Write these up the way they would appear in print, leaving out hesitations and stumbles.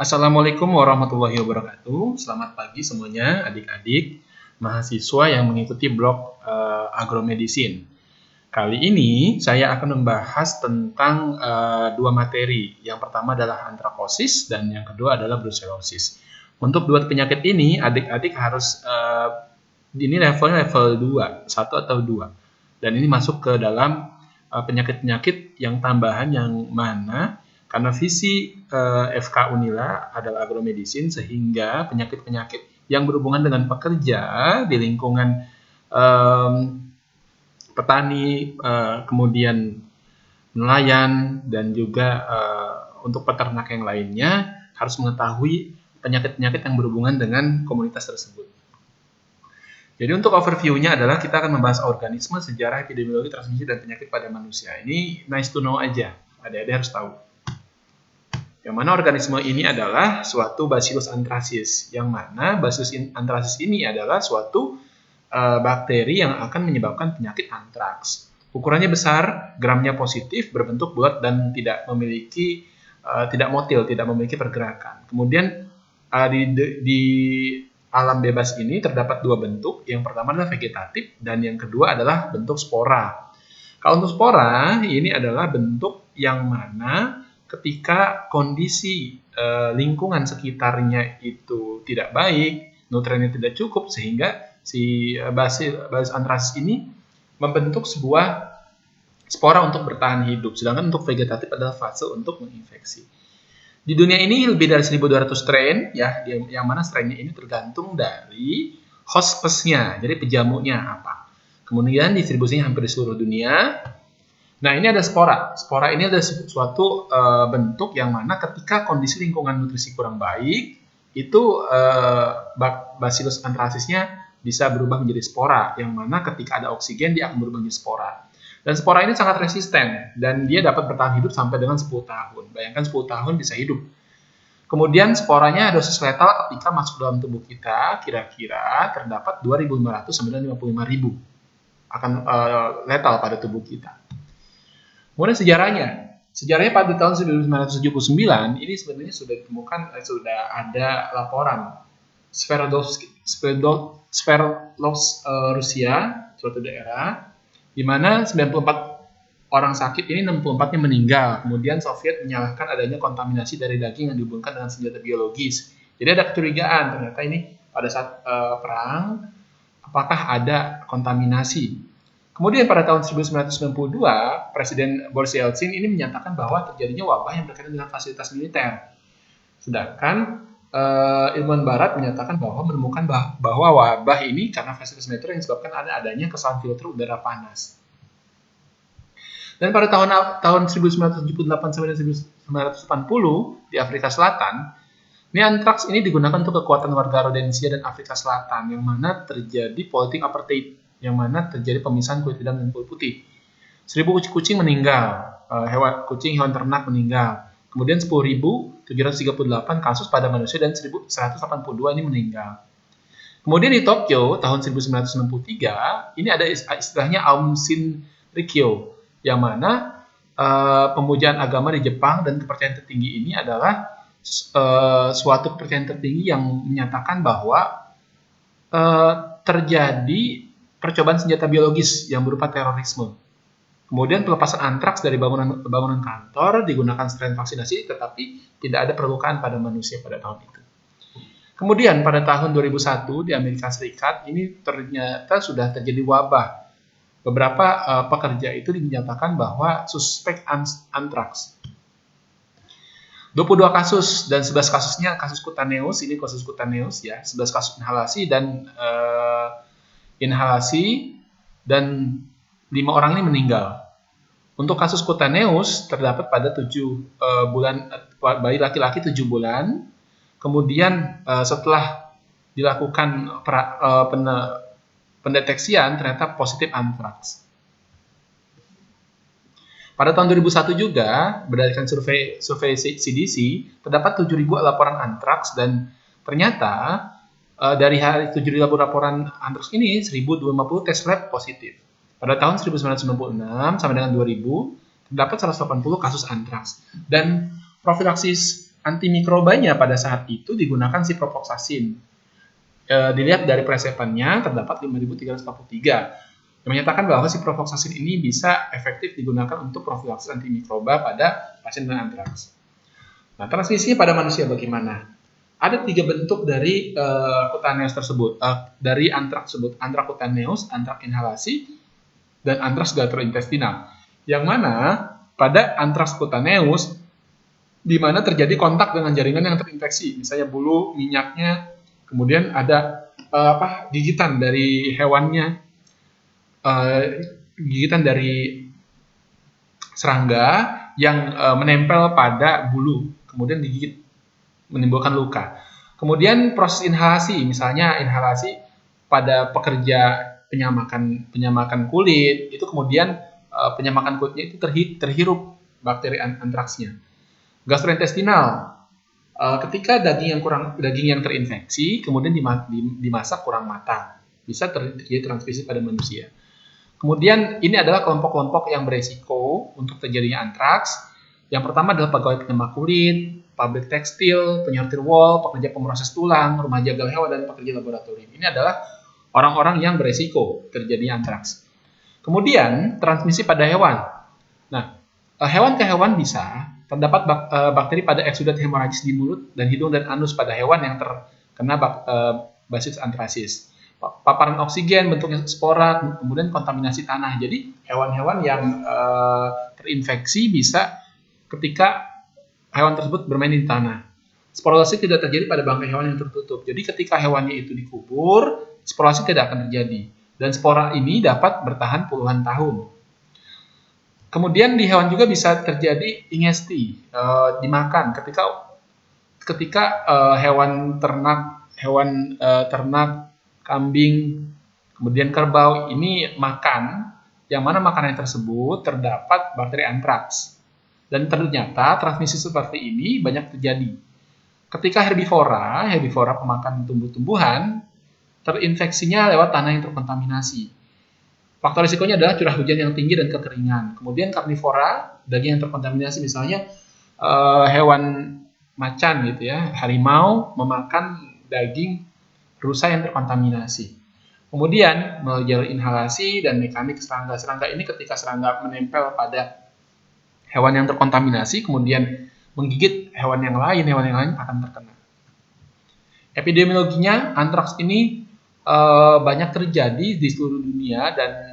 Assalamualaikum warahmatullahi wabarakatuh. Selamat pagi semuanya, adik-adik mahasiswa yang mengikuti blog agromedicine. Kali ini saya akan membahas tentang dua materi. Yang pertama adalah antrakosis dan yang kedua adalah brucellosis. Untuk dua penyakit ini, adik-adik harus ini levelnya level 2, 1 atau 2. Dan ini masuk ke dalam penyakit-penyakit yang tambahan yang mana karena visi FK Unila adalah agromedicine, sehingga penyakit-penyakit yang berhubungan dengan pekerja di lingkungan petani, kemudian nelayan, dan juga untuk peternak yang lainnya harus mengetahui penyakit-penyakit yang berhubungan dengan komunitas tersebut. Jadi untuk overview-nya adalah kita akan membahas organisme, sejarah, epidemiologi, transmisi, dan penyakit pada manusia. Ini nice to know aja, adik-adik harus tahu. Yang mana organisme ini adalah suatu Bacillus anthracis, yang mana Bacillus anthracis ini adalah suatu bakteri yang akan menyebabkan penyakit antraks. Ukurannya besar, gramnya positif, berbentuk bulat dan tidak memiliki tidak motil, tidak memiliki pergerakan. Kemudian di alam bebas ini terdapat dua bentuk. Yang pertama adalah vegetatif dan yang kedua adalah bentuk spora. Kalau untuk spora ini adalah bentuk yang mana ketika kondisi lingkungan sekitarnya itu tidak baik, nutriennya tidak cukup, sehingga si Bacillus anthracis ini membentuk sebuah spora untuk bertahan hidup. Sedangkan untuk vegetatif adalah fase untuk menginfeksi. Di dunia ini lebih dari 1.200 strain, ya, yang mana strainnya ini tergantung dari host spesiesnya, jadi pejamunya apa. Kemudian distribusinya hampir di seluruh dunia. Nah, ini ada spora. Spora ini adalah suatu bentuk yang mana ketika kondisi lingkungan nutrisi kurang baik, itu Bacillus anthracisnya bisa berubah menjadi spora, yang mana ketika ada oksigen dia akan berubah menjadi spora. Dan spora ini sangat resisten, dan dia dapat bertahan hidup sampai dengan 10 tahun. Bayangkan 10 tahun bisa hidup. Kemudian sporanya dosis letal ketika masuk dalam tubuh kita, kira-kira terdapat 2.500 sampai 55.000 akan letal pada tubuh kita. Kemudian sejarahnya pada tahun 1979 ini sebenarnya sudah ditemukan, sudah ada laporan Sverdlovsk Rusia, suatu daerah di mana 94 orang sakit ini 64-nya meninggal. Kemudian Soviet menyalahkan adanya kontaminasi dari daging yang dihubungkan dengan senjata biologis. Jadi ada kecurigaan ternyata ini pada saat perang apakah ada kontaminasi. Kemudian pada tahun 1992, Presiden Boris Yeltsin ini menyatakan bahwa terjadinya wabah yang berkaitan dengan fasilitas militer. Sedangkan ilmuwan Barat menyatakan bahwa menemukan bahwa wabah ini karena fasilitas militer yang disebabkan adanya kesalahan filter udara panas. Dan pada tahun 1978 sampai 1980 di Afrika Selatan, ini antraks ini digunakan untuk kekuatan warga Rhodesia dan Afrika Selatan, yang mana terjadi politik apartheid, yang mana terjadi pemisahan kulit hitam dan kulit putih. 1.000 kucing meninggal, hewan ternak meninggal. Kemudian 10.738 kasus pada manusia dan 1.182 ini meninggal. Kemudian di Tokyo tahun 1993 ini ada istilahnya Aum Shinrikyo, yang mana pemujaan agama di Jepang dan kepercayaan tertinggi ini adalah suatu kepercayaan tertinggi yang menyatakan bahwa terjadi percobaan senjata biologis yang berupa terorisme. Kemudian pelepasan antraks dari bangunan kantor digunakan strain vaksinasi, tetapi tidak ada perlukaan pada manusia pada tahun itu. Kemudian pada tahun 2001 di Amerika Serikat ini ternyata sudah terjadi wabah. Beberapa pekerja itu dinyatakan bahwa suspek antraks. 22 kasus dan 11 kasusnya kasus kutaneus, ini kasus kutaneus ya, 11 kasus inhalasi dan 5 orang ini meninggal. Untuk kasus kutaneus terdapat pada 7 bulan bayi laki-laki 7 bulan. Kemudian setelah dilakukan pendeteksian ternyata positif antraks. Pada tahun 2001 juga berdasarkan survei CDC terdapat 7.000 laporan antraks, dan ternyata dari 7.000 laporan antraks ini 1.050 tes lab positif. Pada tahun 1996 sampai dengan 2000 terdapat 180 kasus antraks, dan profilaksis antimikrobanya pada saat itu digunakan ciprofloxacin. Dilihat dari presepannya terdapat 5.343 yang menyatakan bahwa ciprofloxacin ini bisa efektif digunakan untuk profilaksis antimikroba pada pasien dengan antraks. Nah, transmisinya pada manusia bagaimana? Ada 3 bentuk dari kutaneus tersebut, dari antraks tersebut: antraks kutaneus, antraks inhalasi, dan antraks gastrointestinal. Yang mana pada antraks kutaneus di mana terjadi kontak dengan jaringan yang terinfeksi, misalnya bulu, minyaknya, kemudian ada gigitan dari hewannya, gigitan dari serangga yang menempel pada bulu, kemudian digigit, menimbulkan luka. Kemudian proses inhalasi, misalnya inhalasi pada pekerja penyamakan kulit, itu kemudian penyamakan kulitnya itu terhirup bakteri antraksnya. Gastrointestinal, ketika daging yang terinfeksi kemudian dimasak kurang matang, bisa terjadi transmisi pada manusia. Kemudian ini adalah kelompok-kelompok yang beresiko untuk terjadinya antraks. Yang pertama adalah pegawai penyemak kulit, pabrik tekstil, penyortir wol, pekerja pemroses tulang, rumah jagal hewan, dan pekerja laboratorium. Ini adalah orang-orang yang beresiko terjadinya antraks. Kemudian transmisi pada hewan. Nah, hewan ke hewan bisa terdapat bakteri pada eksudat hemoragis di mulut dan hidung dan anus pada hewan yang terkena basis antrasis. Paparan oksigen, bentuknya spora, kemudian kontaminasi tanah. Jadi hewan-hewan yang terinfeksi bisa ketika hewan tersebut bermain di tanah. Sporulasi tidak terjadi pada bangkai hewan yang tertutup. Jadi ketika hewannya itu dikubur, sporulasi tidak akan terjadi. Dan spora ini dapat bertahan puluhan tahun. Kemudian di hewan juga bisa terjadi ingesti, dimakan ketika hewan ternak, kambing, kemudian kerbau ini makan, yang mana makanan tersebut terdapat bakteri antraks. Dan ternyata transmisi seperti ini banyak terjadi. Ketika herbivora pemakan tumbuh-tumbuhan, terinfeksinya lewat tanah yang terkontaminasi. Faktor risikonya adalah curah hujan yang tinggi dan kekeringan. Kemudian karnivora, daging yang terkontaminasi, misalnya hewan macan gitu ya, harimau memakan daging rusa yang terkontaminasi. Kemudian melalui jalur inhalasi dan mekanik serangga. Serangga ini ketika serangga menempel pada hewan yang terkontaminasi, kemudian menggigit hewan yang lain akan terkena. Epidemiologinya, antraks ini banyak terjadi di seluruh dunia dan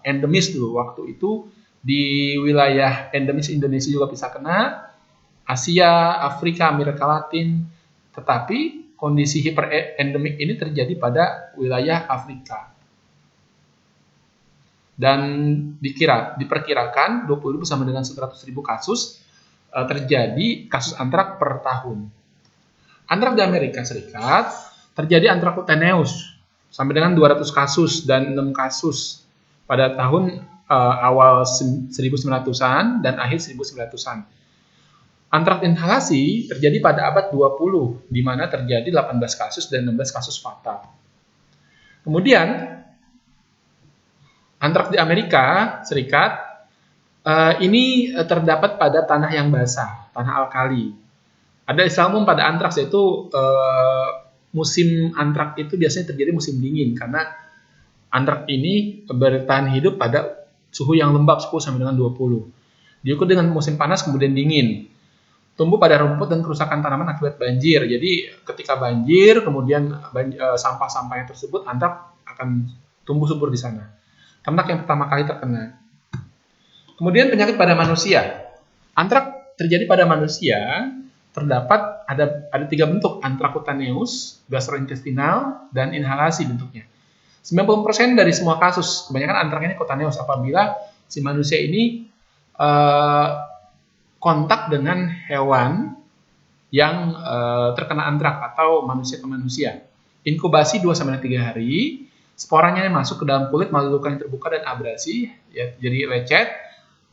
endemis dulu waktu itu di wilayah endemis Indonesia juga bisa kena, Asia, Afrika, Amerika Latin, tetapi kondisi hiperendemik ini terjadi pada wilayah Afrika. Dan diperkirakan 20.000 sama dengan 100.000 kasus terjadi kasus antraks per tahun. Antraks di Amerika Serikat terjadi antraks kutaneus sampai dengan 200 kasus dan 6 kasus pada tahun awal 1900-an dan akhir 1900-an. Antraks inhalasi terjadi pada abad 20, di mana terjadi 18 kasus dan 16 kasus fatal. Kemudian, antraks di Amerika Serikat ini terdapat pada tanah yang basah, tanah alkali. Ada istilah umum pada antraks, yaitu musim antraks itu biasanya terjadi musim dingin, karena antraks ini bertahan hidup pada suhu yang lembab 10 sampai dengan 20. Diikuti dengan musim panas kemudian dingin. Tumbuh pada rumput dan kerusakan tanaman akibat banjir. Jadi ketika banjir, kemudian sampah-sampahnya tersebut, antraks akan tumbuh subur di sana. Ternak yang pertama kali terkena. Kemudian penyakit pada manusia. Antraks terjadi pada manusia. Terdapat ada 3 bentuk, antraks kutaneus, gastrointestinal, dan inhalasi bentuknya. 90% dari semua kasus, kebanyakan antraks ini kutaneus apabila si manusia ini kontak dengan hewan yang terkena antraks atau manusia ke manusia. Inkubasi 2-3 hari, sporanya masuk ke dalam kulit melalui luka yang terbuka dan abrasi, ya, jadi lecet.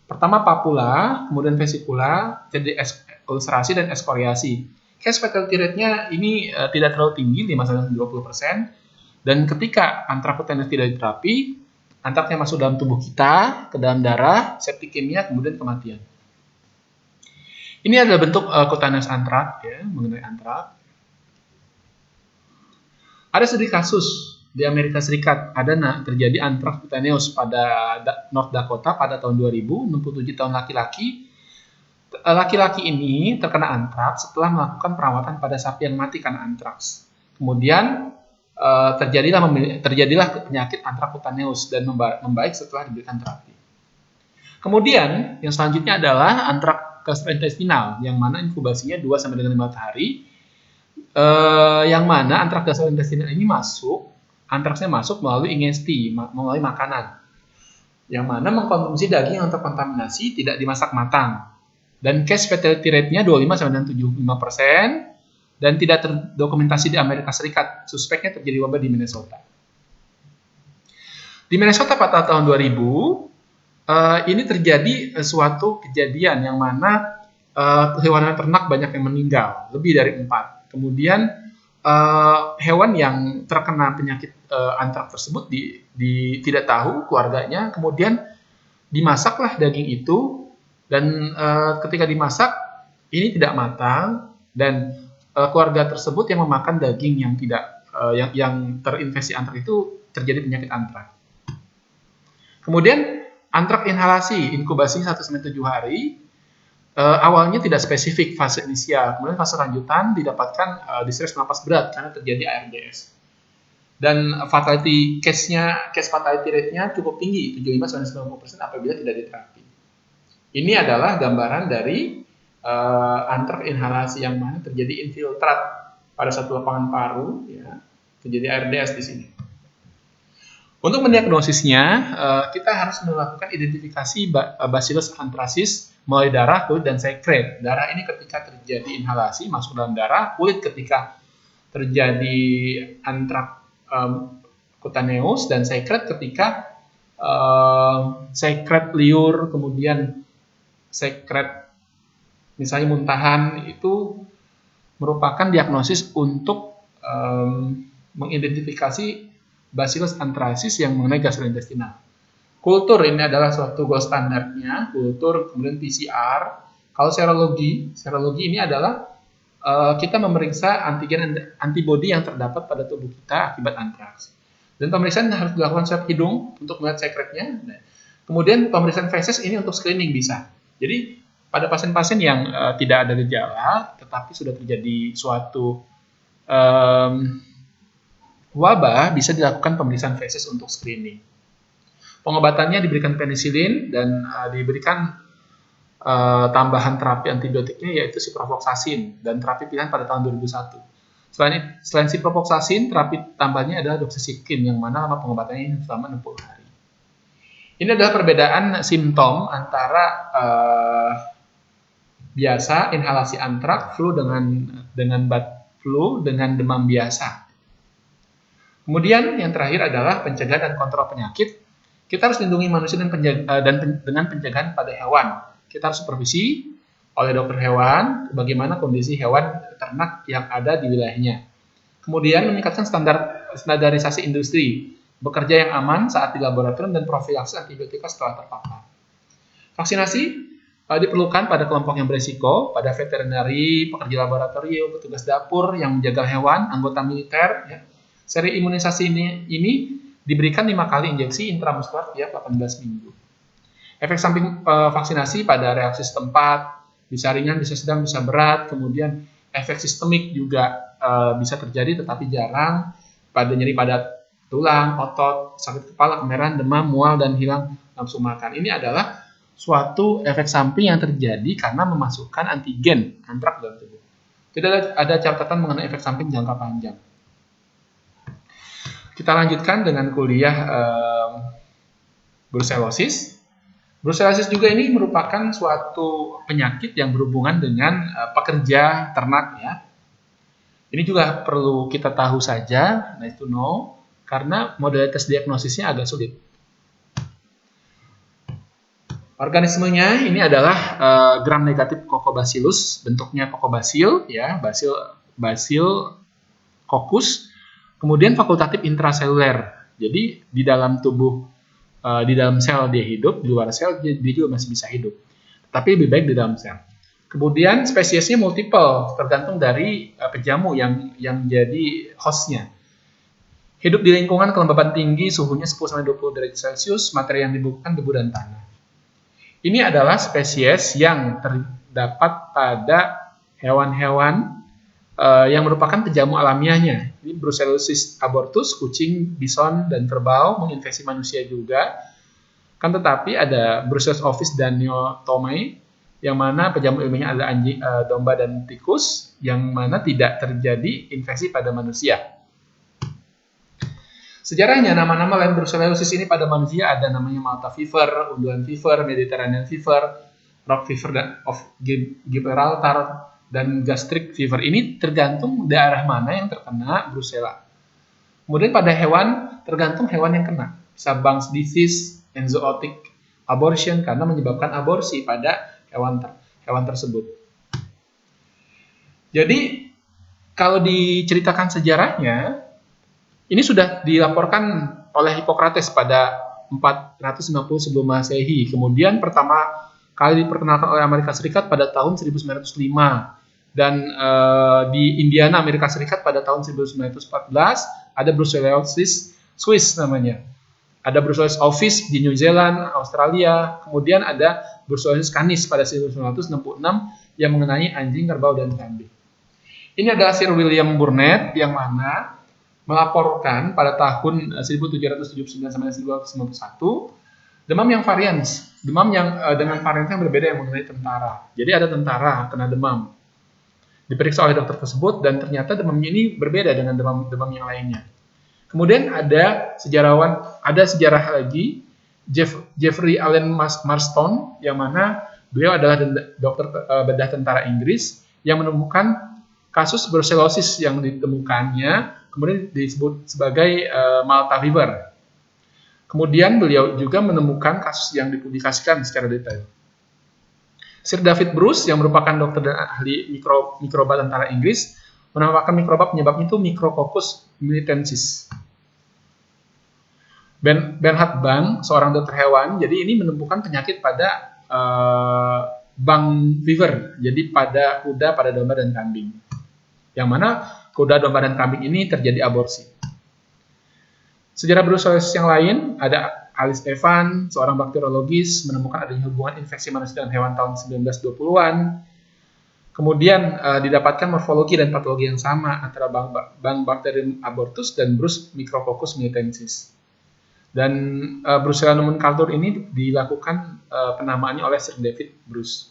Pertama papula, kemudian vesikula, jadi ulcerasi dan ekskoriasi. Case fatality rate-nya ini tidak terlalu tinggi, 5-20%. Dan ketika antraks kutaneus tidak diterapi, antraksnya masuk dalam tubuh kita, ke dalam darah, septikemia, kemudian kematian. Ini adalah bentuk cutaneous anthrax ya, mengenai anthrax. Ada studi kasus di Amerika Serikat, ada terjadi anthrax cutaneous pada North Dakota pada tahun 2000, 67 tahun laki-laki. Laki-laki ini terkena antraks setelah melakukan perawatan pada sapi yang mati karena antraks. Kemudian terjadilah penyakit antraks cutaneous dan membaik setelah diberikan terapi. Kemudian yang selanjutnya adalah antraks gastrointestinal, yang mana inkubasinya 2 sampai dengan 5 hari. Yang mana antraks gastrointestinal ini antraksnya masuk melalui ingesti, melalui makanan. Yang mana mengkonsumsi daging yang terkontaminasi tidak dimasak matang. Dan case fatality rate-nya 25-75% dan tidak terdokumentasi di Amerika Serikat. Suspeknya terjadi wabah di Minnesota. Di Minnesota pada tahun 2000, ini terjadi suatu kejadian yang mana hewan ternak banyak yang meninggal, lebih dari 4. Kemudian hewan yang terkena penyakit antraks tersebut tidak tahu keluarganya, kemudian dimasaklah daging itu. Dan ketika dimasak, ini tidak matang dan keluarga tersebut yang memakan daging yang yang terinfeksi antraks itu terjadi penyakit antraks. Kemudian antraks inhalasi, inkubasinya 1-7 hari. Awalnya tidak spesifik fase inisial, kemudian fase lanjutan didapatkan distress napas berat karena terjadi ARDS. Dan case fatality rate-nya cukup tinggi, 75-90% apabila tidak diterapi. Ini adalah gambaran dari antraks inhalasi yang mana terjadi infiltrat pada satu lapangan paru, ya, terjadi ARDS di sini. Untuk mendiagnosisnya, kita harus melakukan identifikasi Bacillus anthracis melalui darah, kulit, dan sekret. Darah ini ketika terjadi inhalasi masuk dalam darah, kulit ketika terjadi antraks cutaneous, dan sekret ketika sekret liur, kemudian sekret misalnya muntahan, itu merupakan diagnosis untuk mengidentifikasi Bacillus anthracis yang mengenai gastrointestinal. Kultur ini adalah suatu gold standarnya, kultur, kemudian PCR. Kalau serologi ini adalah kita memeriksa antigen dan antibodi yang terdapat pada tubuh kita akibat antraks. Dan pemeriksaan harus dilakukan swab hidung untuk melihat sekretnya. Kemudian pemeriksaan feses ini untuk screening bisa. Jadi pada pasien-pasien yang tidak ada gejala, tetapi sudah terjadi suatu wabah, bisa dilakukan pemeriksaan feses untuk screening. Pengobatannya diberikan penisilin dan diberikan tambahan terapi antibiotiknya yaitu ciprofloxacin dan terapi pilihan pada tahun 2001. Selain ciprofloxacin, terapi tambahnya adalah doxycycline yang mana lama pengobatannya selama 60 hari. Ini adalah perbedaan simptom antara biasa inhalasi antraks, flu dengan bad flu dengan demam biasa. Kemudian yang terakhir adalah pencegahan dan kontrol penyakit. Kita harus lindungi manusia dengan pencegahan pada hewan. Kita harus supervisi oleh dokter hewan bagaimana kondisi hewan ternak yang ada di wilayahnya. Kemudian meningkatkan standarisasi industri, bekerja yang aman saat di laboratorium, dan profilaksis antibiotika setelah terpapar. Vaksinasi diperlukan pada kelompok yang berisiko, pada veterinari, pekerja laboratorium, petugas dapur yang menjaga hewan, anggota militer. Ya. Seri imunisasi ini diberikan 5 kali injeksi intramuskular tiap 18 minggu. Efek samping vaksinasi pada reaksi setempat, bisa ringan, bisa sedang, bisa berat. Kemudian efek sistemik juga bisa terjadi tetapi jarang, pada nyeri pada tulang, otot, sakit kepala, kemerahan, demam, mual, dan hilang nafsu makan. Ini adalah suatu efek samping yang terjadi karena memasukkan antigen antraks dalam tubuh. Tidak ada catatan mengenai efek samping jangka panjang. Kita lanjutkan dengan kuliah brucellosis. Brucellosis juga ini merupakan suatu penyakit yang berhubungan dengan pekerja ternak, ya. Ini juga perlu kita tahu saja, nice to know, karena modalitas diagnosisnya agak sulit. Organismenya ini adalah gram negatif Coccobacillus, bentuknya Coccobacil, ya, Bacil coccus. Kemudian fakultatif intraseluler. Jadi di dalam tubuh, di dalam sel dia hidup, di luar sel dia juga masih bisa hidup. Tapi lebih baik di dalam sel. Kemudian spesiesnya multiple, tergantung dari penjamu yang jadi hostnya. Hidup di lingkungan kelembaban tinggi, suhunya 10-20 derajat Celcius, materi yang dibutuhkan debu dan tanah. Ini adalah spesies yang terdapat pada hewan-hewan yang merupakan penjamu alamiahnya. Ini Brucellosis abortus, kucing, bison, dan kerbau, menginfeksi manusia juga. Kan tetapi ada Brucellosis dan Neotomae, yang mana penjamu ilmiahnya adalah anjing, domba, dan tikus, yang mana tidak terjadi infeksi pada manusia. Sejarahnya, nama-nama lain Brucellosis ini pada manusia ada namanya Malta fever, undulan fever, Mediterranean fever, rock fever of Gibraltar, dan gastric fever. Ini tergantung daerah mana yang terkena Brucella. Kemudian pada hewan, tergantung hewan yang kena. Bisa Banks disease, enzootic abortion, karena menyebabkan aborsi pada hewan tersebut. Jadi, kalau diceritakan sejarahnya, ini sudah dilaporkan oleh Hippocrates pada 450 sebelum Masehi. Kemudian pertama kali diperkenalkan oleh Amerika Serikat pada tahun 1905. Dan di Indiana, Amerika Serikat pada tahun 1914 ada Brucellosis Swiss namanya. Ada Brucellosis ovis di New Zealand, Australia. Kemudian ada Brucellosis canis pada 1966 yang mengenai anjing, kerbau, dan kambing. Ini adalah Sir William Burnett yang mana melaporkan pada tahun 1779 sampai 1991 demam yang dengan varian yang berbeda yang mengenai tentara. Jadi ada tentara kena demam. Diperiksa oleh dokter tersebut dan ternyata demamnya ini berbeda dengan demam yang lainnya. Kemudian ada sejarah lagi Jeffrey Allen Marston yang mana beliau adalah dokter bedah tentara Inggris yang menemukan kasus brucellosis yang ditemukannya kemudian disebut sebagai Malta fever. Kemudian beliau juga menemukan kasus yang dipublikasikan secara detail. Sir David Bruce yang merupakan dokter dan ahli mikroba tentara Inggris menamakan mikroba penyebabnya itu Micrococcus militensis. Bernhard Bang, seorang dokter hewan, jadi ini menemukan penyakit pada Bang fever, jadi pada kuda, pada domba, dan kambing. Yang mana kuda, domba, dan kambing ini terjadi aborsi. Sejarah brucellosis yang lain, ada Alice Evans, seorang bakteriologis, menemukan adanya hubungan infeksi manusia dan hewan tahun 1920-an. Kemudian didapatkan morfologi dan patologi yang sama antara Bacterium abortus dan Bruce Micrococcus militensis. Dan Brucella nomenklatur ini dilakukan penamaannya oleh Sir David Bruce.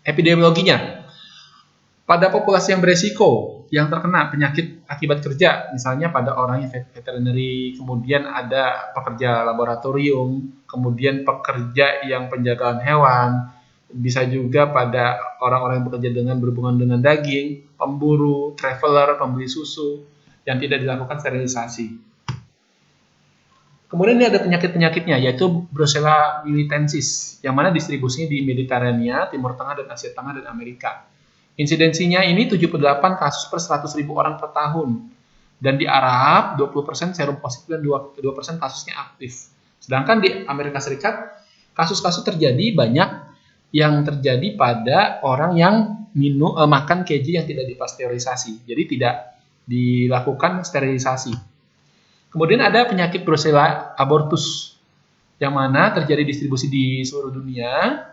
Epidemiologinya, pada populasi yang beresiko yang terkena penyakit akibat kerja, misalnya pada orang yang veterinary, kemudian ada pekerja laboratorium, kemudian pekerja yang penjagaan hewan, bisa juga pada orang-orang yang bekerja berhubungan dengan daging, pemburu, traveler, pembeli susu, yang tidak dilakukan sterilisasi. Kemudian ini ada penyakit-penyakitnya, yaitu Brucella militensis, yang mana distribusinya di Mediterania, Timur Tengah, dan Asia Tengah, dan Amerika. Insidensinya ini 78 kasus per 100.000 orang per tahun. Dan di Arab, 20% serum positif dan 2% kasusnya aktif. Sedangkan di Amerika Serikat, kasus-kasus terjadi banyak yang terjadi pada orang yang makan keju yang tidak dipasteurisasi. Jadi tidak dilakukan sterilisasi. Kemudian ada penyakit Brucella abortus, yang mana terjadi distribusi di seluruh dunia,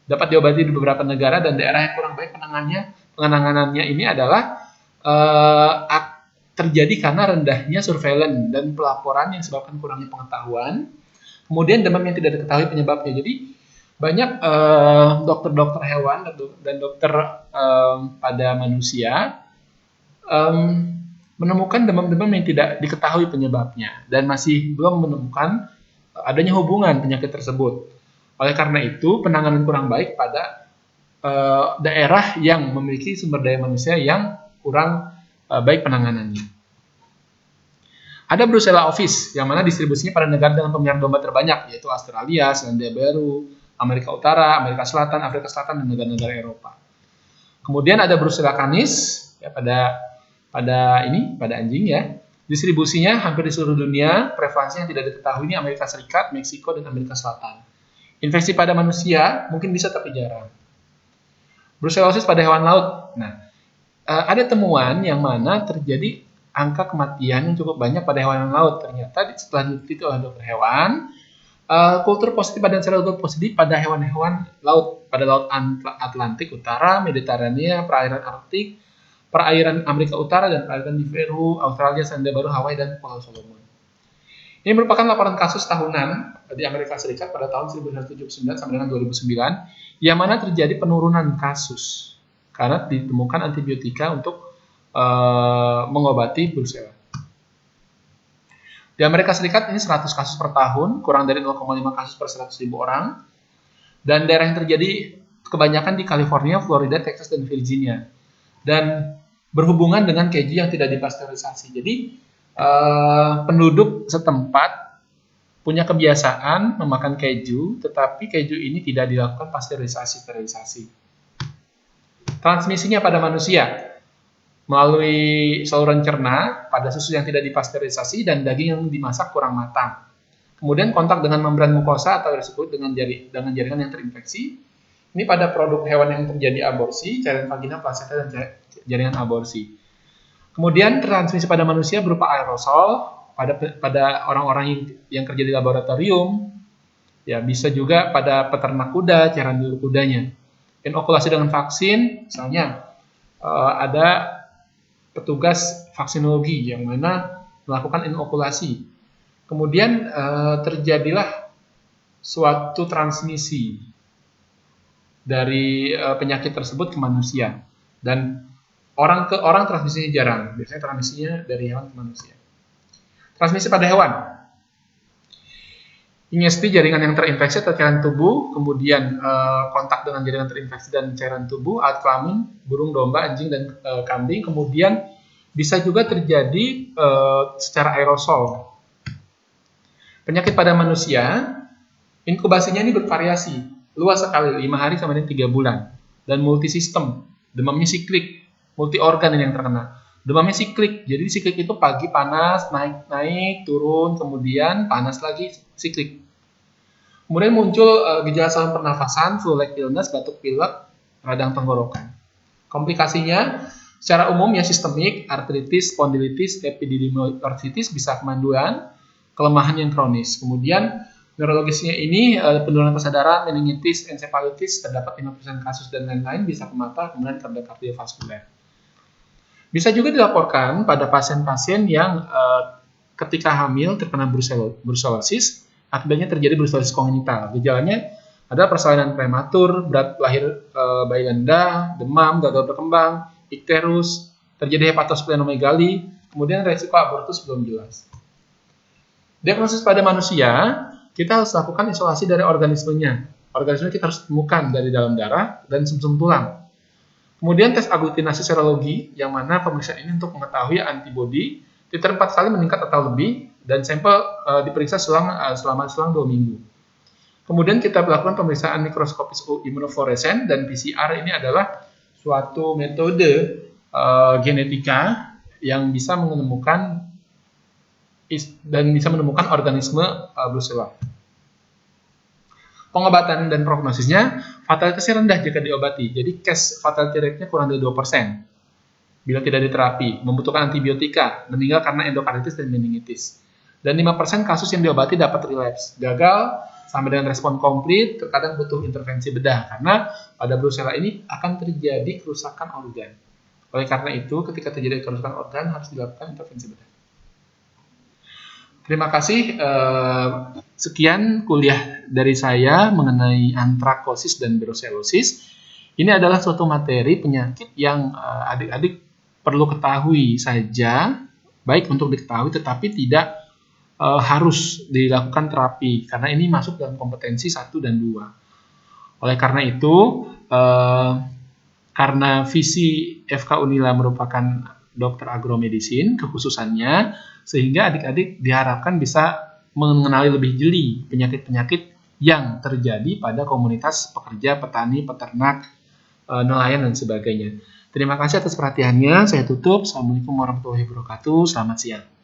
dapat diobati di beberapa negara dan daerah yang kurang baik penanganannya ini adalah terjadi karena rendahnya surveillance dan pelaporan yang disebabkan kurangnya pengetahuan. Kemudian demam yang tidak diketahui penyebabnya. Jadi banyak dokter-dokter hewan dan dokter pada manusia menemukan demam-demam yang tidak diketahui penyebabnya dan masih belum menemukan adanya hubungan penyakit tersebut. Oleh karena itu, penanganan kurang baik pada daerah yang memiliki sumber daya manusia yang kurang baik penanganannya. Ada Brucella ovis, yang mana distribusinya pada negara dengan pemeliharaan domba terbanyak, yaitu Australia, Selandia Baru, Amerika Utara, Amerika Selatan, Afrika Selatan, dan negara-negara Eropa. Kemudian ada Brucella canis, ya, pada anjing ya. Distribusinya hampir di seluruh dunia, prevalensi yang tidak diketahui ini Amerika Serikat, Meksiko, dan Amerika Selatan. Infeksi pada manusia mungkin bisa tapi jarang. Brucellosis pada hewan laut. Nah, ada temuan yang mana terjadi angka kematian yang cukup banyak pada hewan laut. Ternyata setelah diteliti oleh dokter hewan, kultur positif dan serokultur positif pada hewan-hewan laut, pada laut Atlantik Utara, Mediterania, perairan Arktik, perairan Amerika Utara, dan perairan di Peru, Australia, Selandia Baru, Hawaii, dan Pulau Solomon. Ini merupakan laporan kasus tahunan di Amerika Serikat pada tahun 1979 sampai dengan 2009, yang mana terjadi penurunan kasus karena ditemukan antibiotika untuk mengobati Brucella. Di Amerika Serikat ini 100 kasus per tahun, kurang dari 0,5 kasus per 100.000 orang. Dan daerah yang terjadi kebanyakan di California, Florida, Texas, dan Virginia. Dan berhubungan dengan keju yang tidak dipasteurisasi. Jadi penduduk setempat punya kebiasaan memakan keju, tetapi keju ini tidak dilakukan pasteurisasi-sterilisasi. Transmisinya pada manusia melalui saluran cerna pada susu yang tidak dipasteurisasi dan daging yang dimasak kurang matang. Kemudian kontak dengan membran mukosa atau disebut dengan jaringan yang terinfeksi. Ini pada produk hewan yang terjadi aborsi, cairan vagina, plasenta, dan jaringan aborsi. Kemudian transmisi pada manusia berupa aerosol pada orang-orang yang kerja di laboratorium. Ya, bisa juga pada peternak kuda, cairan dulu kudanya. Inokulasi dengan vaksin, misalnya ada petugas vaksinologi yang mana melakukan inokulasi. Kemudian terjadilah suatu transmisi dari penyakit tersebut ke manusia. Dan orang ke orang transmisinya jarang. Biasanya transmisinya dari hewan ke manusia. Transmisi pada hewan. Ingesti jaringan yang terinfeksi atau cairan tubuh, kemudian kontak dengan jaringan terinfeksi dan cairan tubuh, alat kelamin, burung, domba, anjing, dan kambing. Kemudian bisa juga terjadi secara aerosol. Penyakit pada manusia, inkubasinya ini bervariasi, luas sekali, 5 hari sampai dengan 3 bulan, dan multisistem, demamnya siklik, multi organ ini yang terkena. Demamnya siklik, jadi siklik itu pagi panas, naik, turun, kemudian panas lagi, siklik. Kemudian muncul gejala saluran pernafasan, flu-like illness, batuk pilek, radang tenggorokan. Komplikasinya secara umum ya sistemik, artritis, spondilitis, epididimolartritis, bisa kemanduan, kelemahan yang kronis. Kemudian neurologisnya ini penurunan kesadaran, meningitis, encephalitis, terdapat 5% kasus dan lain-lain, bisa ke mata, kemudian kardiovaskuler. Bisa juga dilaporkan pada pasien-pasien yang ketika hamil terkena brucellosis, akibatnya terjadi brucellosis kongenital. Gejalanya adalah persalinan prematur, berat lahir bayi rendah, demam, gagal berkembang, ikterus, terjadi hepatosplenomegali, kemudian resiko abortus belum jelas. Diagnosis pada manusia, kita harus lakukan isolasi dari organismenya. Organisme kita harus temukan dari dalam darah dan sumsum tulang. Kemudian tes aglutinasi serologi, yang mana pemeriksaan ini untuk mengetahui antibodi titer 4 kali meningkat atau lebih, dan sampel diperiksa selama 2 minggu. Kemudian kita melakukan pemeriksaan mikroskopis imunofluoresen, dan PCR ini adalah suatu metode genetika yang bisa menemukan organisme Brucella. Pengobatan dan prognosisnya, fatalitasnya rendah jika diobati. Jadi case fatality rate-nya kurang dari 2%. Bila tidak diterapi, membutuhkan antibiotika, meninggal karena endokarditis dan meningitis. Dan 5% kasus yang diobati dapat relapse. Gagal sampai dengan respon komplit, terkadang butuh intervensi bedah. Karena pada Brucella ini akan terjadi kerusakan organ. Oleh karena itu, ketika terjadi kerusakan organ, harus dilakukan intervensi bedah. Terima kasih. Sekian kuliah dari saya mengenai antrakosis dan brucellosis. Ini adalah suatu materi penyakit yang adik-adik perlu ketahui saja, baik untuk diketahui tetapi tidak harus dilakukan terapi, karena ini masuk dalam kompetensi 1 dan 2. Oleh karena itu, karena visi FK Unila merupakan dokter agromedicine kekhususannya, sehingga adik-adik diharapkan bisa mengenali lebih jeli penyakit-penyakit yang terjadi pada komunitas pekerja, petani, peternak, nelayan, dan sebagainya. Terima kasih atas perhatiannya. Saya tutup. Assalamualaikum warahmatullahi wabarakatuh. Selamat siang.